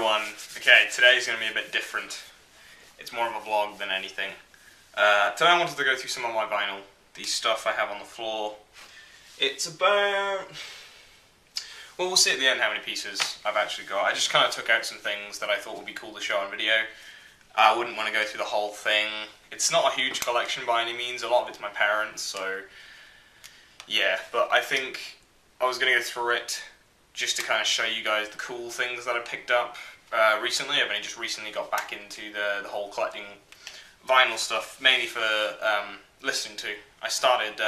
everyone. Okay, today's going to be a bit different. It's more of a vlog than anything. Today I wanted to go through some of my vinyl, the stuff I have on the floor. It's about... well, we'll see at the end how many pieces I've actually got. I just kind of took out some things that I thought would be cool to show on video. I wouldn't want to go through the whole thing. It's not a huge collection by any means, a lot of it's my parents, so... yeah, but I think I was going to go through it just to kind of show you guys the cool things that I picked up recently. I've only just recently got back into the whole collecting vinyl stuff, mainly for listening to. I started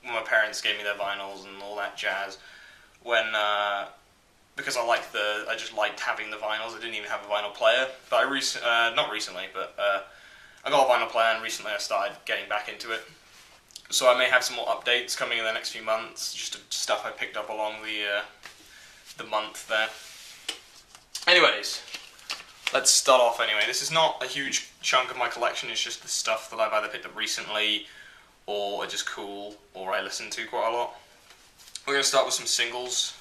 when my parents gave me their vinyls and all that jazz, when because I just liked having the vinyls. I didn't even have a vinyl player, but not recently, but I got a vinyl player, and recently I started getting back into it. So I may have some more updates coming in the next few months, just stuff I picked up along the month there. Anyways, let's start off anyway. This is not a huge chunk of my collection, it's just the stuff that I've either picked up recently, or are just cool, or I listen to quite a lot. We're going to start with some singles.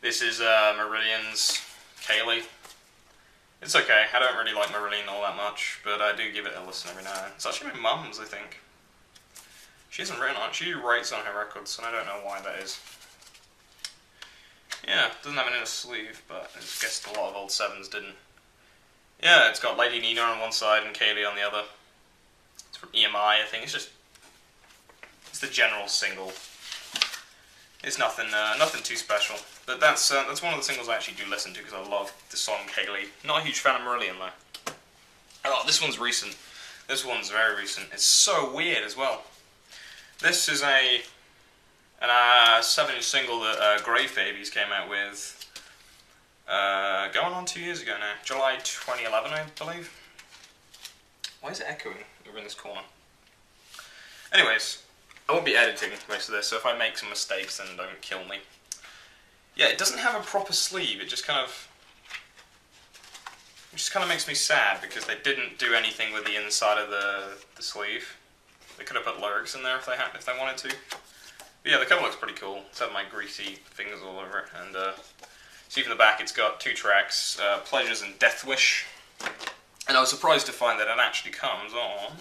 This is Marillion's Kaylee. It's okay, I don't really like Marillion all that much, but I do give it a listen every now and then. It's actually my mum's, I think. She hasn't written on it. She writes on her records, and I don't know why that is. Yeah, it doesn't have an inner sleeve, but I just guessed a lot of old Sevens didn't. Yeah, it's got Lady Nina on one side and Kaylee on the other. It's from EMI, I think. It's the general single. It's nothing too special. But that's one of the singles I actually do listen to because I love the song Kaylee. Not a huge fan of Marillion though. Oh, this one's recent. This one's very recent. It's so weird as well. This is a 7-inch single that Grave Babies came out with going on 2 years ago now. July 2011, I believe. Why is it echoing over in this corner? Anyways, I won't be editing most of this, so if I make some mistakes, then don't kill me. Yeah, it doesn't have a proper sleeve. It just kind of makes me sad because they didn't do anything with the inside of the sleeve. They could have put lyrics in there if they wanted to. But yeah, the cover looks pretty cool. It's had my greasy fingers all over it, and see from the back it's got 2 tracks, Pleasures and Death Wish. And I was surprised to find that it actually comes on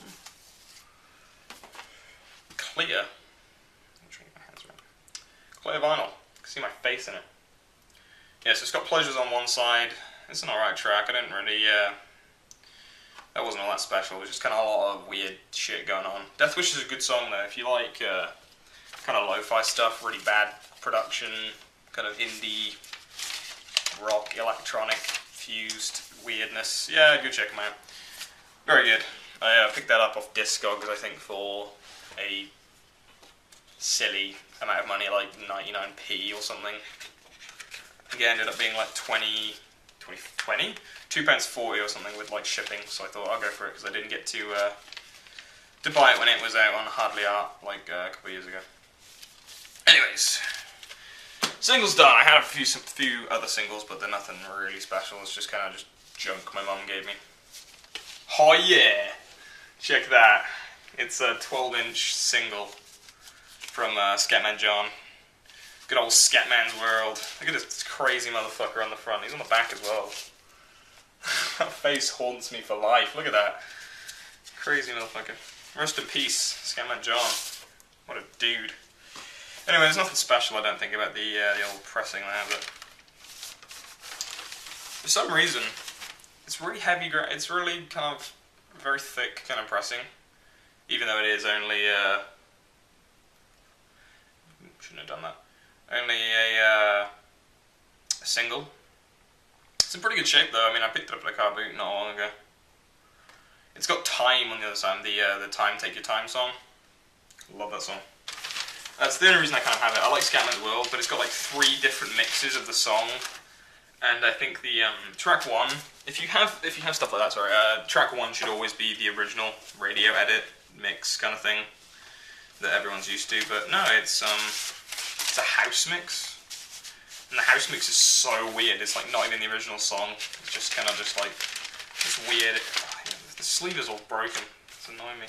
clear. Clear vinyl. You can see my face in it. Yeah, so it's got Pleasures on one side. It's an alright track. I didn't really that wasn't all that special. It was just kind of a lot of weird shit going on. Death Wish is a good song though. If you like kind of lo-fi stuff, really bad production, kind of indie, rock, electronic, fused weirdness, yeah, go check them out. Very good. I picked that up off Discogs, I think, for a silly amount of money, like 99p or something. Again, ended up being like 20, £2.40 or something with like shipping, so I thought I'll go for it because I didn't get to buy it when it was out on Hardly Art like a couple of years ago. Anyways, singles done. I had a few other singles, but they're nothing really special. It's just kind of just junk my mum gave me. Oh yeah! Check that. It's a 12-inch single from Scatman John. Good old Scatman's World. Look at this crazy motherfucker on the front. He's on the back as well. That face haunts me for life. Look at that. Crazy motherfucker. Rest in peace, Scatman John. What a dude. Anyway, there's nothing special, I don't think, about the old pressing there, but for some reason, it's really heavy. It's really kind of very thick kind of pressing, even though it is only shouldn't have done that. Only a single. It's in pretty good shape though. I mean, I picked it up at a car boot not long ago. It's got Time on the other side, the Time Take Your Time song. Love that song. That's the only reason I kind of have it. I like Scatman's World, but it's got like 3 different mixes of the song, and I think the track 1, if you have stuff like that, sorry, track 1 should always be the original radio edit mix kind of thing that everyone's used to. But no, it's a house mix, and the house mix is so weird. It's like not even the original song. It's just kind of just like this weird. The sleeve is all broken. It's annoying me.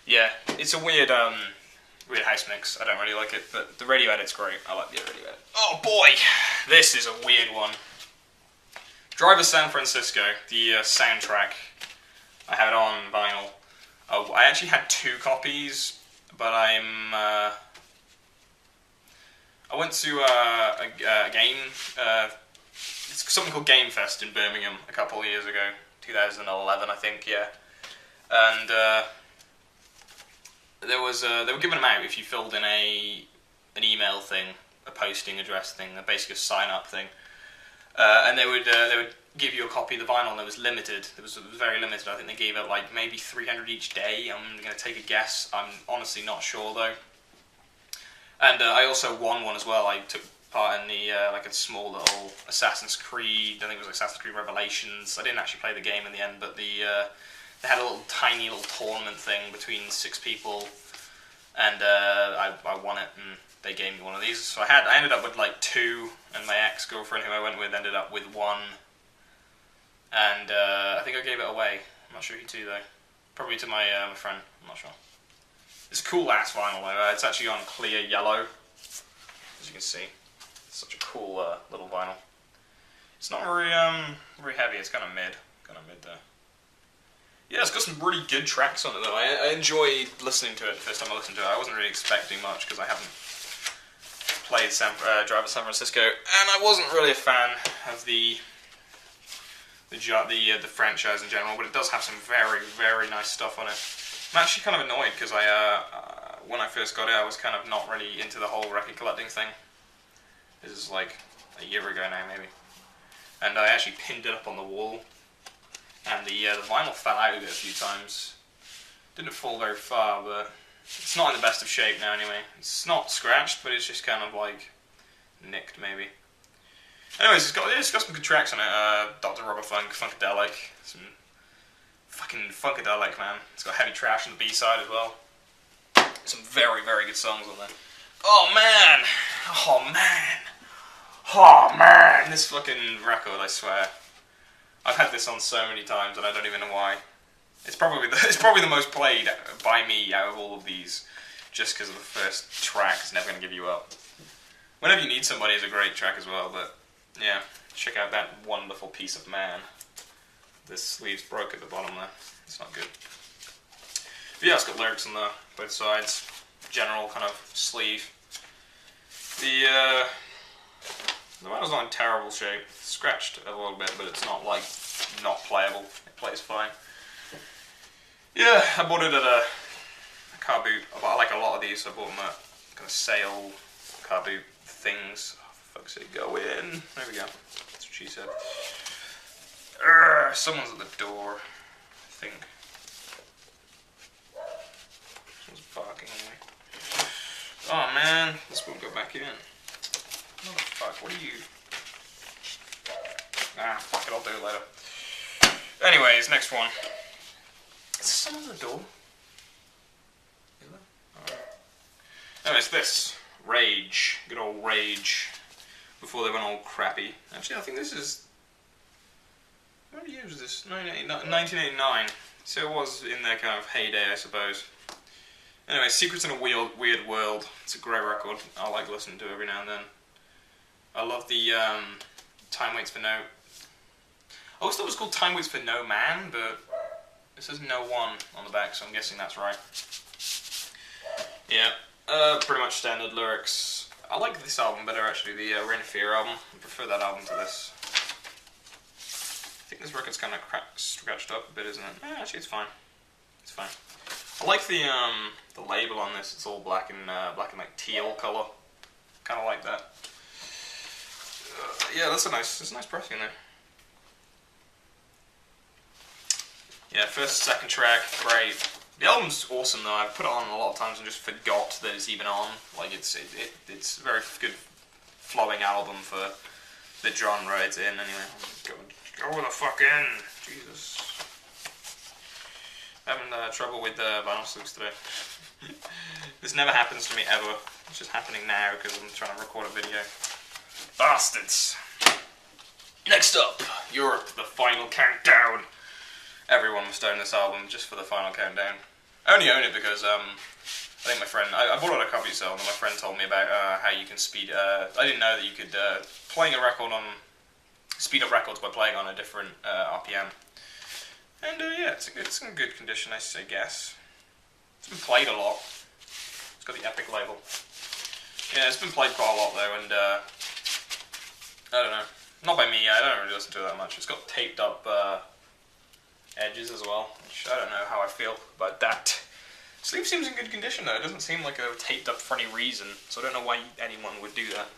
Yeah, it's a weird house mix. I don't really like it, but the radio edit's great. I like the radio edit. Oh boy, this is a weird one. Driver San Francisco, the soundtrack. I have it on vinyl. Oh, I actually had 2 copies, but I went to a game. It's something called Game Fest in Birmingham a couple of years ago, 2011, I think. Yeah, and they were giving them out if you filled in an email thing, a posting address thing, basically a sign up thing, and they would give you a copy of the vinyl, and it was limited. It was very limited. I think they gave out like maybe 300 each day. I'm going to take a guess. I'm honestly not sure though. And I also won one as well. I took part in the like a small little Assassin's Creed. I think it was Assassin's Creed Revelations. I didn't actually play the game in the end, but they had a little tiny little tournament thing between 6 people, and I won it, and they gave me one of these. So I ended up with like 2, and my ex-girlfriend who I went with ended up with 1. And I think I gave it away. I'm not sure who to though. Probably to my friend. I'm not sure. It's a cool ass vinyl though. It's actually on clear yellow, as you can see. It's such a cool little vinyl. It's not very very heavy. It's kind of mid there. Yeah, it's got some really good tracks on it though. I enjoyed listening to it the first time I listened to it. I wasn't really expecting much because I haven't played Driver San Francisco, and I wasn't really a fan of the franchise in general, but it does have some very, very nice stuff on it. I'm actually kind of annoyed because when I first got it, I was kind of not really into the whole record collecting thing. This is like a year ago now, maybe. And I actually pinned it up on the wall, and the vinyl fell out of it a few times. Didn't fall very far, but it's not in the best of shape now anyway. It's not scratched, but it's just kind of like nicked maybe. Anyways, it's got some good tracks on it. Dr. Robert Funk, Funkadelic, some fucking Funkadelic, man. It's got Heavy Trash on the B-side as well. Some very, very good songs on there. Oh man! Oh man! This fucking record, I swear. I've had this on so many times and I don't even know why. It's probably the most played by me out of all of these, just because of the first track. It's Never Gonna Give You Up. Whenever You Need Somebody is a great track as well, but yeah, check out that wonderful piece of man. The sleeve's broke at the bottom there. It's not good. But yeah, it's got lyrics on both sides. General kind of sleeve. The vinyl's not in terrible shape. It's scratched a little bit, but it's not like not playable. It plays fine. Yeah, I bought it at a car boot. I like a lot of these, so I bought them at kind of sale car boot things. Oh, for fuck's sake, go in. There we go. That's what she said. Someone's at the door, I think. Someone's barking at me. Oh man, this won't go back in. What the fuck, what are you? Ah, fuck it, I'll do it later. Anyways, next one. Is there someone at the door? Is there? Alright. Anyways, this. Rage. Good old Rage. Before they went all crappy. Actually, I think this is... What year was this? 1989. So it was in their kind of heyday, I suppose. Anyway, Secrets in a Weird World. It's a great record. I like listening to it every now and then. I love the Time Waits for No... I always thought it was called Time Waits for No Man, but it says No One on the back, so I'm guessing that's right. Yeah, pretty much standard lyrics. I like this album better actually, the Reign of Fear album. I prefer that album to this. I think this record's kind of scratched up a bit, isn't it? Yeah, actually it's fine. It's fine. I like the label on this. It's all black and like teal color. Kind of like that. Yeah, that's a nice pressing there. Yeah, first, second track, great. The album's awesome though. I've put it on a lot of times and just forgot that it's even on. Like it's a very good flowing album for the genre it's in. Anyway, go the fuck in, Jesus. Having trouble with vinyl sleeves today. This never happens to me ever. It's just happening now because I'm trying to record a video. Bastards. Next up, Europe, the final countdown. Everyone must own this album just for the final countdown. I only own it because I think my friend, I bought it at a copy sale and my friend told me about how you can speed, I didn't know that you could, playing a record on speed up records by playing on a different RPM. And yeah, it's in good condition, I guess. It's been played a lot. It's got the Epic label. Yeah, it's been played quite a lot though, and I don't know. Not by me, I don't really listen to it that much. It's got taped up edges as well, which I don't know how I feel about that. Sleeve seems in good condition though. It doesn't seem like a taped up for any reason, so I don't know why anyone would do that.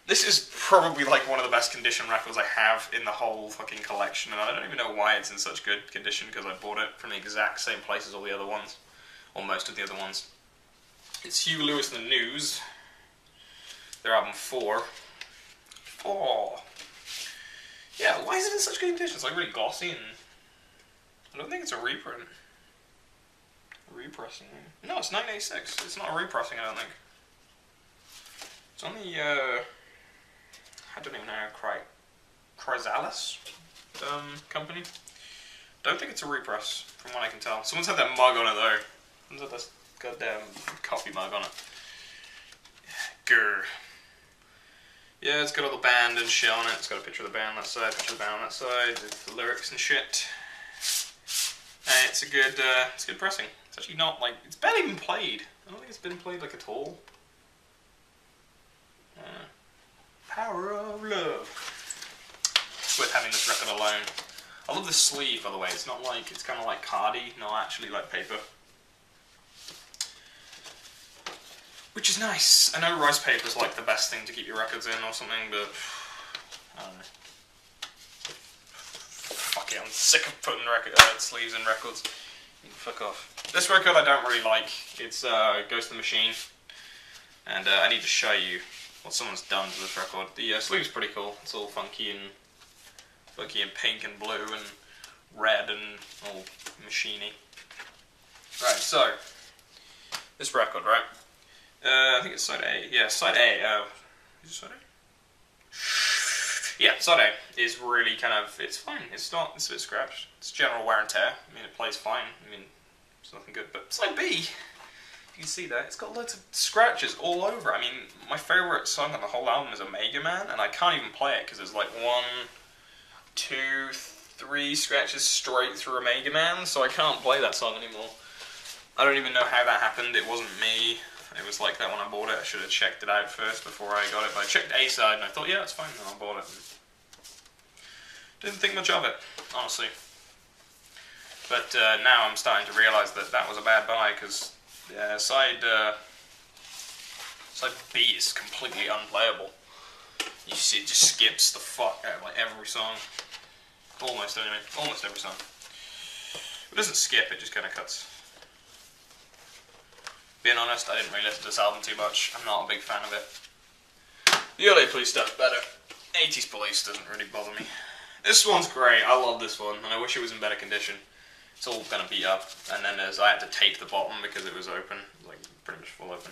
This is probably like one of the best condition records I have in the whole fucking collection, and I don't even know why it's in such good condition, because I bought it from the exact same place as all the other ones, or most of the other ones. It's Huey Lewis and the News, their album 4. Yeah, why is it in such good condition? It's like really glossy, and I don't think it's a reprint. Repressing. No, it's 1986. It's not a repressing, I don't think. It's on the, I don't even know, Chrysalis company. Don't think it's a repress, from what I can tell. Someone's had that mug on it, though. Someone's had this goddamn coffee mug on it. Grr. Yeah, it's got all the band and shit on it. It's got a picture of the band on that side, picture of the band on that side, with the lyrics and shit. And it's good pressing. It's actually not, like, it's barely been played. I don't think it's been played, like, at all. Power of love. It's worth having this record alone. I love the sleeve, by the way. It's not like, it's kind of like cardi, not actually like paper. Which is nice. I know rice paper is like the best thing to keep your records in or something, but I don't know. Fuck it, I'm sick of putting sleeves in records. Fuck off. This record I don't really like. It's Ghost of the Machine, and I need to show you what someone's done to this record. The sleeve's pretty cool. It's all funky and pink and blue and red and all machiny. Right, so this record, right? I think it's side A. Yeah, side A. Is it side A? Yeah, side A is really kind of, it's fine. It's a bit scratched. It's general wear and tear. I mean, it plays fine. I mean, it's nothing good. But side B, you can see that, it's got loads of scratches all over. I mean, my favourite song on the whole album is Omega Man, and I can't even play it because there's like 1, 2, 3 scratches straight through Omega Man, so I can't play that song anymore. I don't even know how that happened. It wasn't me. It was like that when I bought it. I should have checked it out first before I got it, but I checked A side and I thought, yeah, it's fine, and I bought it. Didn't think much of it, honestly. But now I'm starting to realise that that was a bad buy, because side B is completely unplayable. You see, it just skips the fuck out of like every song. Almost anyway, almost every song. It doesn't skip, it just kind of cuts. Being honest, I didn't really listen to this album too much. I'm not a big fan of it. The early Police stuff's better. 80s Police doesn't really bother me. This one's great, I love this one, and I wish it was in better condition. It's all kind of beat up, and then I had to tape the bottom because it was open, like pretty much full open.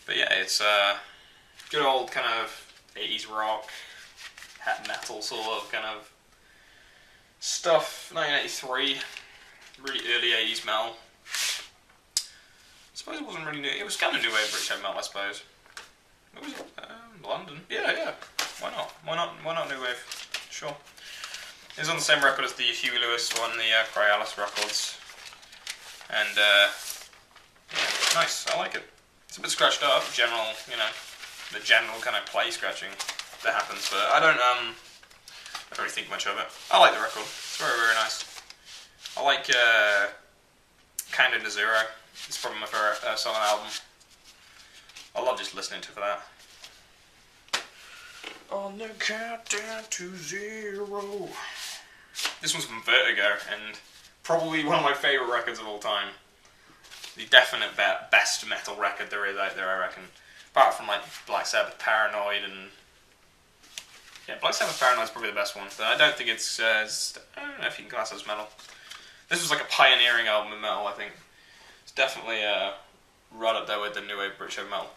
But yeah, it's good old kind of 80s rock, metal sort of kind of stuff. 1983, really early 80s metal. I suppose it wasn't really new. It was kind of new wave British heavy metal, I suppose. What was it? London. Yeah. Why not? Why not new wave? Sure. It was on the same record as the Huey Lewis one, the Chrysalis records. And yeah, nice. I like it. It's a bit scratched up. General, the general kind of play scratching that happens, but I don't really think much of it. I like the record. It's very, very nice. I like Countdown to Zero. It's probably my favourite song on the album. I love just listening to it for that. On the countdown to 0. This one's from Vertigo, and probably one of my favourite records of all time. The definite best metal record there is out there, I reckon. Apart from like Black Sabbath Paranoid and... Yeah, Black Sabbath Paranoid is probably the best one, but I don't think it's... I don't know if you can class it as metal. This was like a pioneering album in metal, I think. It's definitely right up there with the new wave British heavy metal.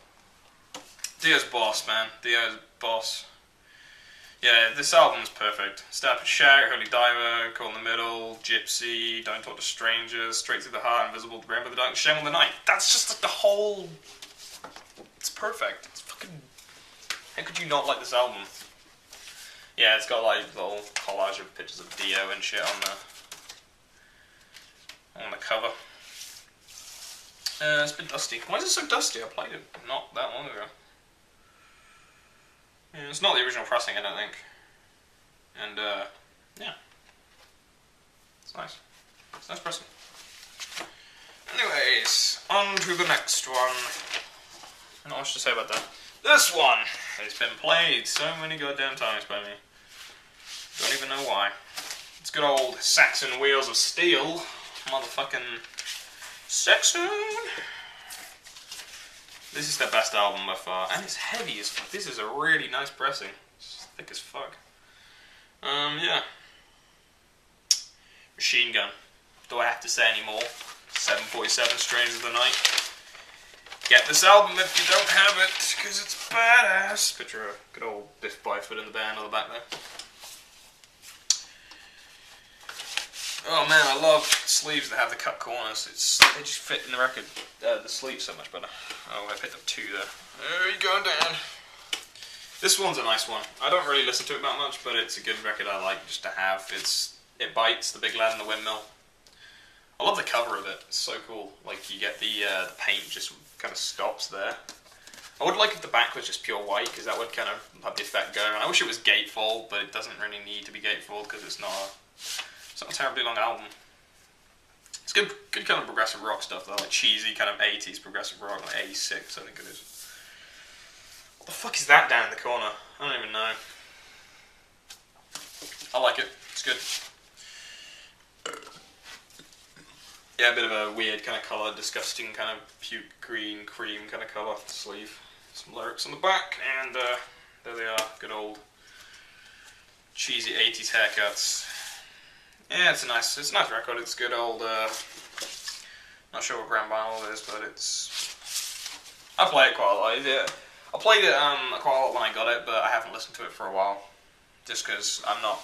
Dio's boss, man. Dio's boss. Yeah, this album's perfect. Stop and Shout, Holy Diver, Caught in the Middle, Gypsy, Don't Talk to Strangers, Straight Through the Heart, Invisible, The Rainbow, The Dark, Shame on the Night. That's just like the whole... It's perfect. It's fucking... How could you not like this album? Yeah, it's got like little collage of pictures of Dio and shit on the cover. It's a bit dusty. Why is it so dusty? I played it not that long ago. Yeah, it's not the original pressing, I don't think. And yeah, it's nice. It's nice pressing. Anyways, on to the next one. Not much to say about that. This one has been played so many goddamn times by me. Don't even know why. It's good old Saxon Wheels of Steel. Motherfucking Saxon. This is their best album by far, and it's heavy as fuck. This is a really nice pressing. It's thick as fuck. Yeah. Machine Gun. Do I have to say any more? 747 Strains of the Night. Get this album if you don't have it, because it's badass. Picture a good old Biff Byford in the band on the back there. Oh man, I love sleeves that have the cut corners. They just fit in the record, the sleeve so much better. Oh, I picked up two there. There you go, Dan. This one's a nice one. I don't really listen to it that much, but it's a good record I like just to have. It bites, The Big Lad and the Windmill. I love the cover of it. It's so cool. Like you get the paint just kind of stops there. I would like if the back was just pure white, because that would kind of have the effect going. I wish it was gatefold, but it doesn't really need to be gatefold because it's not a terribly long album. It's good kind of progressive rock stuff though, like cheesy kind of 80s progressive rock, like 86 I think it is. What the fuck is that down in the corner? I don't even know. I like it. It's good. Yeah, a bit of a weird kind of colour, disgusting kind of puke green, cream kind of colour sleeve. Some lyrics on the back, and there they are, good old cheesy 80s haircuts. Yeah, it's a nice record. It's good old. Not sure what brand vinyl it is, but I play it quite a lot. Yeah, I played it quite a lot when I got it, but I haven't listened to it for a while, just because I'm not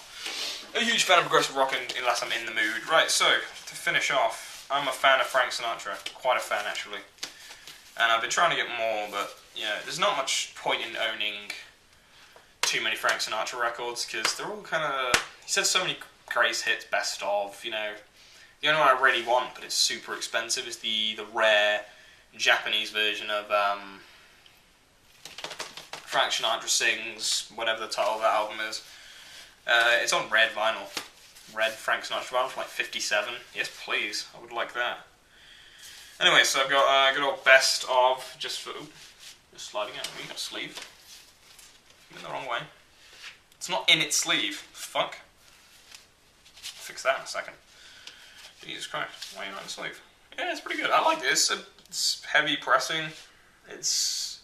a huge fan of progressive rock unless I'm in the mood. Right. So to finish off, I'm a fan of Frank Sinatra, quite a fan actually, and I've been trying to get more, but yeah, there's not much point in owning too many Frank Sinatra records because they're all kind of. He said so many greatest hits, best of, you know. The only one I really want, but it's super expensive, is the rare Japanese version of Frank Sinatra Sings, whatever the title of that album is. It's on red vinyl. Red Frank Sinatra vinyl for like 57. Yes, please. I would like that. Anyway, so I've got a good old best of, just sliding out. You got a sleeve. I'm in the wrong way. It's not in its sleeve. Fuck. Fix that in a second. Jesus Christ, why are you not in the sleeve? Yeah, it's pretty good. I like this. It's heavy pressing. It's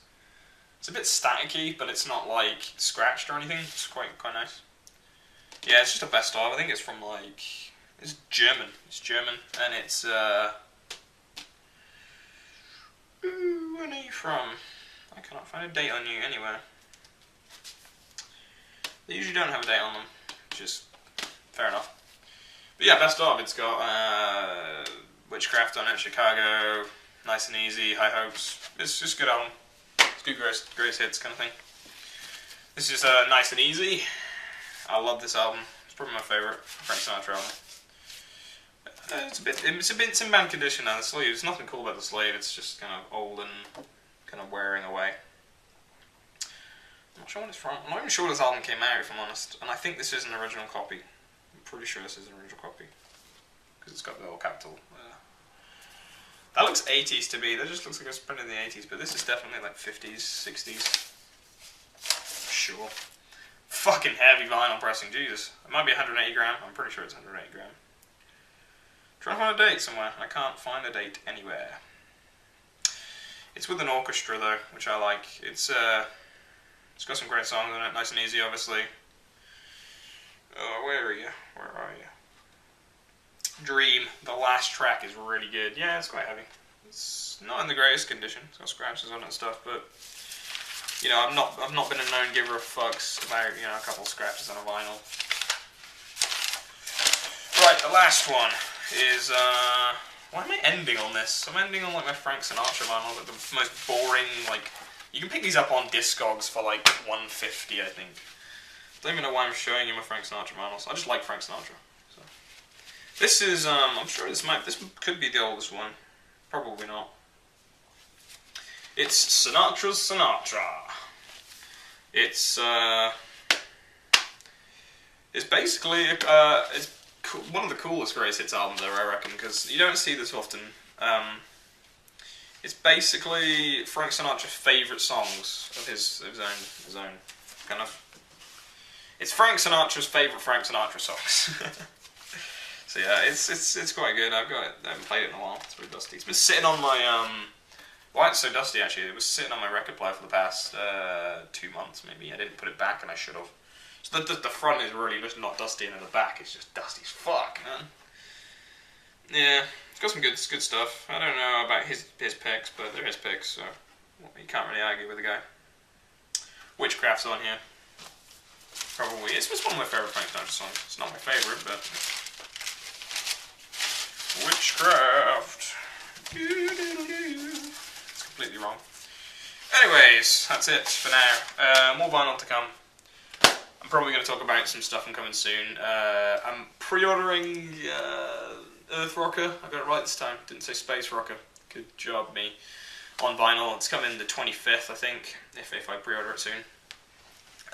a bit staticky, but it's not like scratched or anything. It's quite nice. Yeah, it's just a best of. I think it's from like it's German. It's German, and it's when are you from? I cannot find a date on you anywhere. They usually don't have a date on them, which is fair enough. But yeah, best of. It's got Witchcraft on it, Chicago, Nice and Easy, High Hopes. It's just a good album. It's good greatest hits kind of thing. This is Nice and Easy. I love this album. It's probably my favourite Frank Sinatra album. It's a bit in bad condition now. The sleeve. There's nothing cool about the sleeve. It's just kind of old and kind of wearing away. I'm not sure when it's from. I'm not even sure this album came out, if I'm honest. And I think this is an original copy. I'm pretty sure this is an original copy. Because it's got the little capital. That looks 80s to me. That just looks like it was printed in the 80s. But this is definitely like 50s, 60s. Sure. Fucking heavy vinyl pressing, Jesus. It might be 180 gram. I'm pretty sure it's 180 gram. Trying to find a date somewhere. I can't find a date anywhere. It's with an orchestra though, which I like. It's got some great songs on it. Nice and Easy, obviously. Oh, where are you? Where are you? Dream. The last track is really good. Yeah, it's quite heavy. It's not in the greatest condition. It's got scratches on it and stuff, but you know, I've not been a known giver of fucks about, you know, a couple scratches on a vinyl. Right, the last one is why am I ending on this? I'm ending on like my Frank Sinatra vinyl, like the most boring, like you can pick these up on Discogs for like $150, I think. Don't even know why I'm showing you my Frank Sinatra vinyls. I just like Frank Sinatra. So. This is, I'm sure this could be the oldest one. Probably not. It's Sinatra's Sinatra. It's basically, it's one of the coolest greatest hits albums ever, I reckon, because you don't see this often. It's basically Frank Sinatra's favourite songs of his own kind of. It's Frank Sinatra's favourite Frank Sinatra songs. So yeah, it's quite good. I haven't played it in a while. It's pretty dusty. It's been sitting on my why it's so dusty actually. It was sitting on my record player for the past 2 months maybe. I didn't put it back and I should have. So the front is really just not dusty, and the back is just dusty as fuck, man. Yeah, it's got some good stuff. I don't know about his picks, but they're his picks, so you can't really argue with the guy. Witchcraft's on here. Probably. It's one of my favourite Frank Sinatra songs. It's not my favourite, but Witchcraft. It's completely wrong. Anyways, that's it for now. More vinyl to come. I'm probably going to talk about some stuff coming soon. I'm pre-ordering Earth Rocker. I got it right this time. Didn't say Space Rocker. Good job, me. On vinyl. It's coming the 25th, I think, if I pre-order it soon.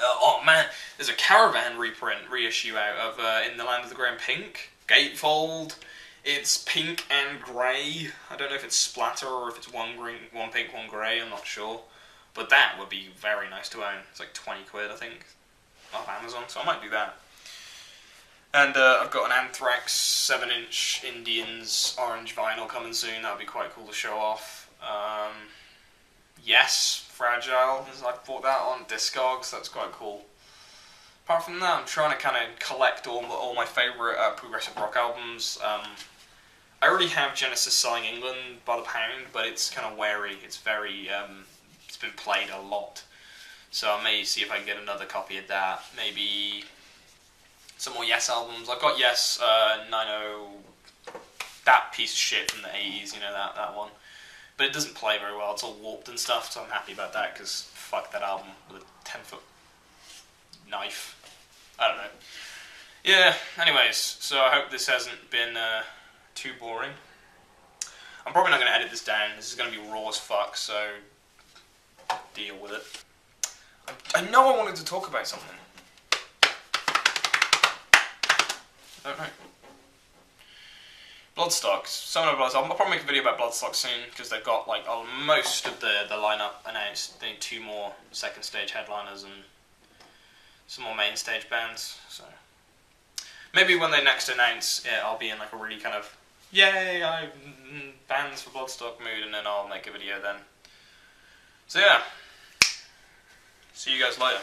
Oh man, there's a Caravan reissue out of In the Land of the Grey and Pink. Gatefold. It's pink and grey. I don't know if it's splatter or if it's one pink, one grey. I'm not sure. But that would be very nice to own. It's like 20 quid, I think, off Amazon. So I might do that. And I've got an Anthrax 7-inch Indians orange vinyl coming soon. That would be quite cool to show off. Yes, Fragile. I bought that on Discogs. That's quite cool. Apart from that, I'm trying to kind of collect all my favourite progressive rock albums. I already have Genesis Selling England by the pound, but it's kind of wary. It's very, it's been played a lot. So I may see if I can get another copy of that. Maybe some more Yes albums. I've got Yes 90, that piece of shit from the 80s, you know, that one. But it doesn't play very well. It's all warped and stuff, so I'm happy about that, because fuck that album with a 10-foot knife. I don't know. Yeah, anyways, so I hope this hasn't been too boring. I'm probably not going to edit this down. This is going to be raw as fuck, so deal with it. I know I wanted to talk about something. I don't know. Bloodstock. I'll probably make a video about Bloodstock soon, because they've got like most of the lineup announced. They need 2 more second stage headliners and some more main stage bands. So maybe when they next announce it, I'll be in like a really kind of yay, bands for Bloodstock mood, and then I'll make a video then. So yeah, see you guys later.